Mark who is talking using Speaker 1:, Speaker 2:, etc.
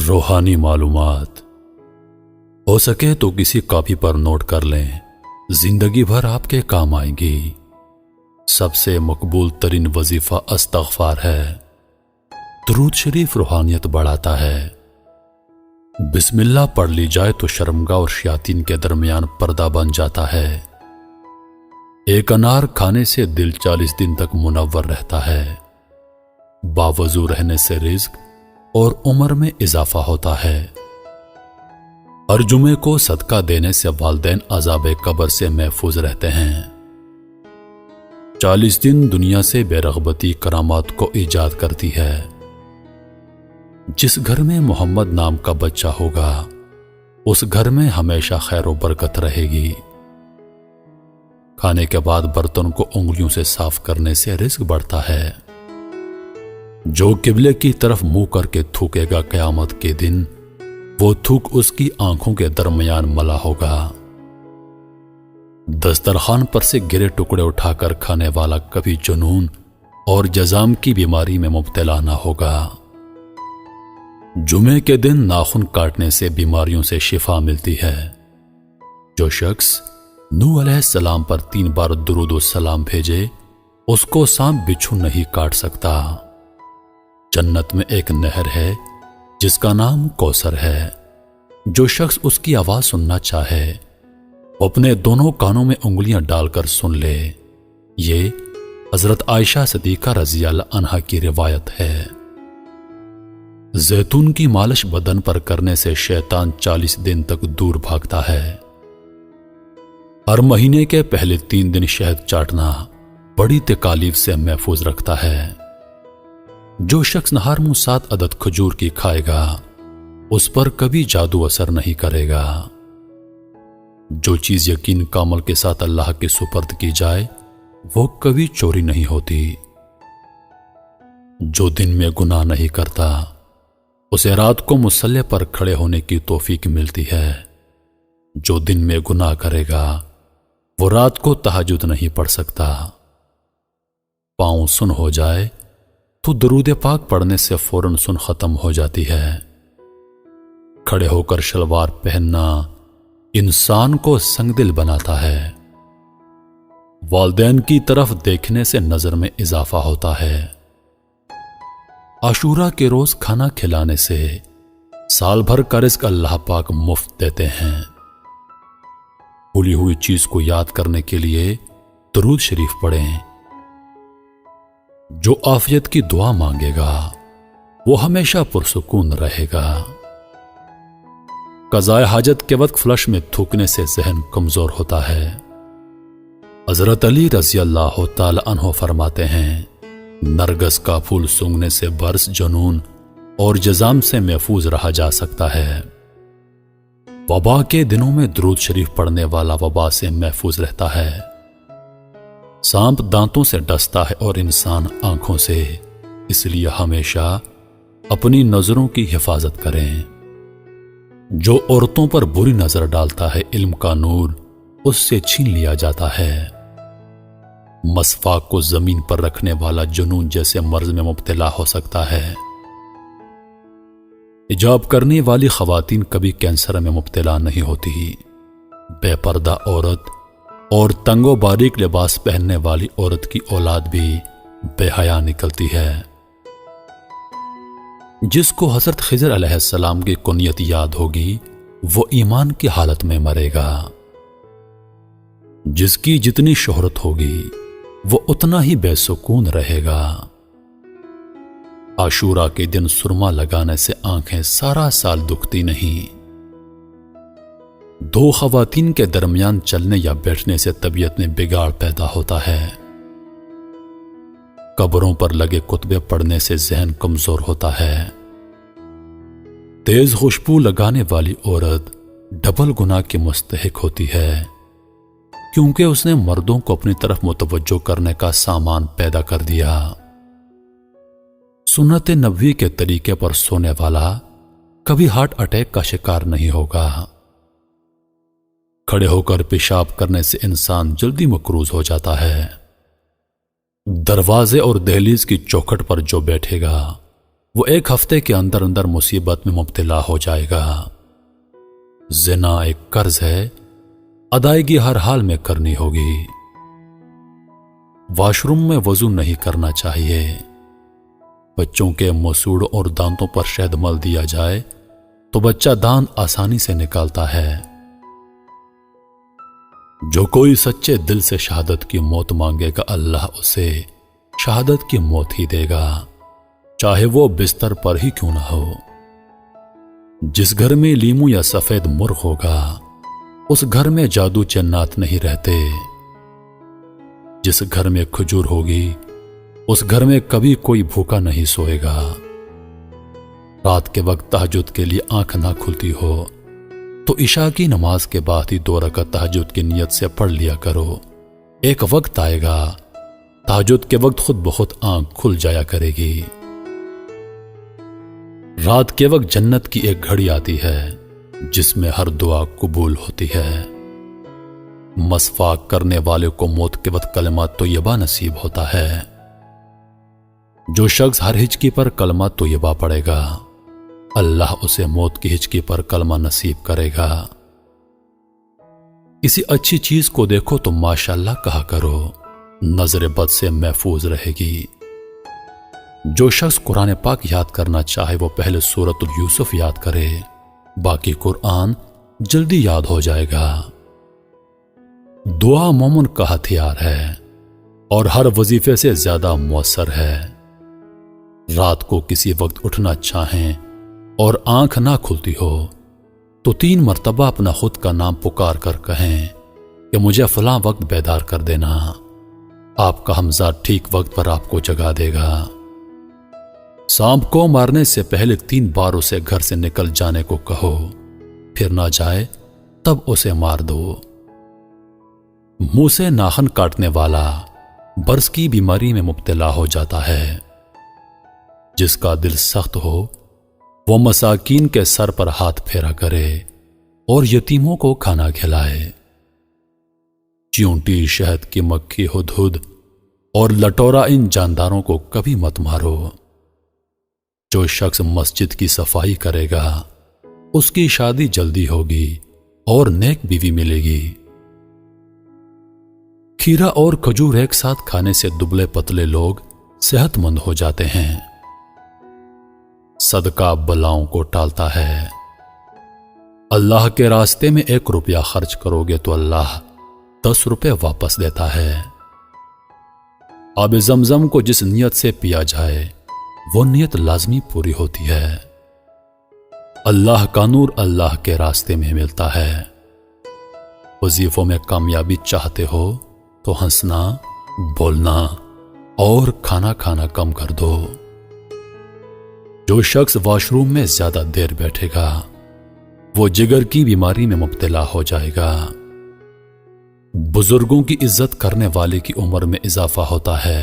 Speaker 1: روحانی معلومات ہو سکے تو کسی کاپی پر نوٹ کر لیں، زندگی بھر آپ کے کام آئیں گی۔ سب سے مقبول ترین وظیفہ استغفار ہے۔ درود شریف روحانیت بڑھاتا ہے۔ بسم اللہ پڑھ لی جائے تو شرمگاہ اور شیاطین کے درمیان پردہ بن جاتا ہے۔ ایک انار کھانے سے دل 40 دن تک منور رہتا ہے۔ باوضو رہنے سے رزق اور عمر میں اضافہ ہوتا ہے۔ ہر جمعے کو صدقہ دینے سے والدین عذاب قبر سے محفوظ رہتے ہیں۔ 40 دن دنیا سے بے رغبتی کرامات کو ایجاد کرتی ہے۔ جس گھر میں محمد نام کا بچہ ہوگا اس گھر میں ہمیشہ خیر و برکت رہے گی۔ کھانے کے بعد برتن کو انگلیوں سے صاف کرنے سے رزق بڑھتا ہے۔ جو قبلے کی طرف منہ کر کے تھوکے گا قیامت کے دن وہ تھوک اس کی آنکھوں کے درمیان ملا ہوگا۔ دسترخوان پر سے گرے ٹکڑے اٹھا کر کھانے والا کبھی جنون اور جزام کی بیماری میں مبتلا نہ ہوگا۔ جمعے کے دن ناخن کاٹنے سے بیماریوں سے شفا ملتی ہے۔ جو شخص نوح علیہ السلام پر 3 بار درود و سلام بھیجے اس کو سانپ بچھو نہیں کاٹ سکتا۔ جنت میں ایک نہر ہے جس کا نام کوثر ہے۔ جو شخص اس کی آواز سننا چاہے وہ اپنے دونوں کانوں میں انگلیاں ڈال کر سن لے۔ یہ حضرت عائشہ صدیقہ رضی اللہ عنہا کی روایت ہے۔ زیتون کی مالش بدن پر کرنے سے شیطان 40 دن تک دور بھاگتا ہے۔ ہر مہینے کے پہلے 3 دن شہد چاٹنا بڑی تکالیف سے محفوظ رکھتا ہے۔ جو شخص نہار منہ 7 عدد کھجور کی کھائے گا اس پر کبھی جادو اثر نہیں کرے گا۔ جو چیز یقین کامل کے ساتھ اللہ کے سپرد کی جائے وہ کبھی چوری نہیں ہوتی۔ جو دن میں گناہ نہیں کرتا اسے رات کو مصلی پر کھڑے ہونے کی توفیق ملتی ہے۔ جو دن میں گناہ کرے گا وہ رات کو تہجد نہیں پڑھ سکتا۔ پاؤں سن ہو جائے تو درود پاک پڑھنے سے فوراً سن ختم ہو جاتی ہے۔ کھڑے ہو کر شلوار پہننا انسان کو سنگ دل بناتا ہے۔ والدین کی طرف دیکھنے سے نظر میں اضافہ ہوتا ہے۔ عاشورہ کے روز کھانا کھلانے سے سال بھر کا رزق اللہ پاک مفت دیتے ہیں۔ بھولی ہوئی چیز کو یاد کرنے کے لیے درود شریف پڑھیں۔ جو عافیت کی دعا مانگے گا وہ ہمیشہ پرسکون رہے گا۔ قضائے حاجت کے وقت فلش میں تھوکنے سے ذہن کمزور ہوتا ہے۔ حضرت علی رضی اللہ تعالی عنہ فرماتے ہیں نرگس کا پھول سونگھنے سے برس جنون اور جزام سے محفوظ رہا جا سکتا ہے۔ وبا کے دنوں میں درود شریف پڑھنے والا وبا سے محفوظ رہتا ہے۔ سانپ دانتوں سے ڈستا ہے اور انسان آنکھوں سے، اس لیے ہمیشہ اپنی نظروں کی حفاظت کریں۔ جو عورتوں پر بری نظر ڈالتا ہے علم کا نور اس سے چھین لیا جاتا ہے۔ مسواک کو زمین پر رکھنے والا جنون جیسے مرض میں مبتلا ہو سکتا ہے۔ حجاب کرنے والی خواتین کبھی کینسر میں مبتلا نہیں ہوتی۔ بے پردہ عورت اور تنگ و باریک لباس پہننے والی عورت کی اولاد بھی بے حیا نکلتی ہے۔ جس کو حضرت خضر علیہ السلام کی کنیت یاد ہوگی وہ ایمان کی حالت میں مرے گا۔ جس کی جتنی شہرت ہوگی وہ اتنا ہی بے سکون رہے گا۔ عاشورہ کے دن سرما لگانے سے آنکھیں سارا سال دکھتی نہیں۔ 2 خواتین کے درمیان چلنے یا بیٹھنے سے طبیعت میں بگاڑ پیدا ہوتا ہے۔ قبروں پر لگے کتبے پڑھنے سے ذہن کمزور ہوتا ہے۔ تیز خوشبو لگانے والی عورت ڈبل گناہ کی مستحق ہوتی ہے کیونکہ اس نے مردوں کو اپنی طرف متوجہ کرنے کا سامان پیدا کر دیا۔ سنت نبوی کے طریقے پر سونے والا کبھی ہارٹ اٹیک کا شکار نہیں ہوگا۔ کھڑے ہو کر پیشاب کرنے سے انسان جلدی مقروض ہو جاتا ہے۔ دروازے اور دہلیز کی چوکھٹ پر جو بیٹھے گا وہ ایک ہفتے کے اندر اندر مصیبت میں مبتلا ہو جائے گا۔ زنا ایک قرض ہے، ادائیگی ہر حال میں کرنی ہوگی۔ واش روم میں وضو نہیں کرنا چاہیے۔ بچوں کے مسوڑ اور دانتوں پر شہد مل دیا جائے تو بچہ دانت آسانی سے نکالتا ہے۔ جو کوئی سچے دل سے شہادت کی موت مانگے گا، اللہ اسے شہادت کی موت ہی دے گا، چاہے وہ بستر پر ہی کیوں نہ ہو۔ جس گھر میں لیمو یا سفید مرغ ہوگا، اس گھر میں جادو جنات نہیں رہتے۔ جس گھر میں کھجور ہوگی، اس گھر میں کبھی کوئی بھوکا نہیں سوئے گا۔ رات کے وقت تہجد کے لیے آنکھ نہ کھلتی ہو تو عشاء کی نماز کے بعد ہی 2 رکعت تہجد کی نیت سے پڑھ لیا کرو۔ ایک وقت آئے گا تہجد کے وقت خود بخود آنکھ کھل جایا کرے گی۔ رات کے وقت جنت کی ایک گھڑی آتی ہے جس میں ہر دعا قبول ہوتی ہے۔ مسواک کرنے والے کو موت کے وقت کلمہ طیبہ نصیب ہوتا ہے۔ جو شخص ہر ہچکی پر کلمہ طیبہ پڑھے گا، اللہ اسے موت کی ہچکی پر کلمہ نصیب کرے گا۔ کسی اچھی چیز کو دیکھو تو ماشاءاللہ کہا کرو، نظر بد سے محفوظ رہے گی۔ جو شخص قرآن پاک یاد کرنا چاہے وہ پہلے سورۃ یوسف یاد کرے، باقی قرآن جلدی یاد ہو جائے گا۔ دعا مومن کا ہتھیار ہے اور ہر وظیفے سے زیادہ مؤثر ہے۔ رات کو کسی وقت اٹھنا چاہیں اور آنکھ نہ کھلتی ہو تو 3 مرتبہ اپنا خود کا نام پکار کر کہیں کہ مجھے فلاں وقت بیدار کر دینا۔ آپ کا حمزہ ٹھیک وقت پر آپ کو جگا دے گا۔ سانپ کو مارنے سے پہلے 3 بار اسے گھر سے نکل جانے کو کہو، پھر نہ جائے تب اسے مار دو۔ منہ سے ناخن کاٹنے والا برس کی بیماری میں مبتلا ہو جاتا ہے۔ جس کا دل سخت ہو وہ مساکین کے سر پر ہاتھ پھیرا کرے اور یتیموں کو کھانا کھلائے۔ چیونٹی، شہد کی مکھی، ہدہد اور لٹورا ان جانداروں کو کبھی مت مارو۔ جو شخص مسجد کی صفائی کرے گا اس کی شادی جلدی ہوگی اور نیک بیوی ملے گی۔ کھیرا اور کھجور ایک ساتھ کھانے سے دبلے پتلے لوگ صحت مند ہو جاتے ہیں۔ صدقہ بلاؤں کو ٹالتا ہے۔ اللہ کے راستے میں 1 روپیہ خرچ کرو گے تو اللہ 10 روپے واپس دیتا ہے۔ آب زمزم کو جس نیت سے پیا جائے وہ نیت لازمی پوری ہوتی ہے۔ اللہ کا نور اللہ کے راستے میں ملتا ہے۔ وظیفوں میں کامیابی چاہتے ہو تو ہنسنا، بولنا اور کھانا کھانا کم کر دو۔ جو شخص واش روم میں زیادہ دیر بیٹھے گا وہ جگر کی بیماری میں مبتلا ہو جائے گا۔ بزرگوں کی عزت کرنے والے کی عمر میں اضافہ ہوتا ہے۔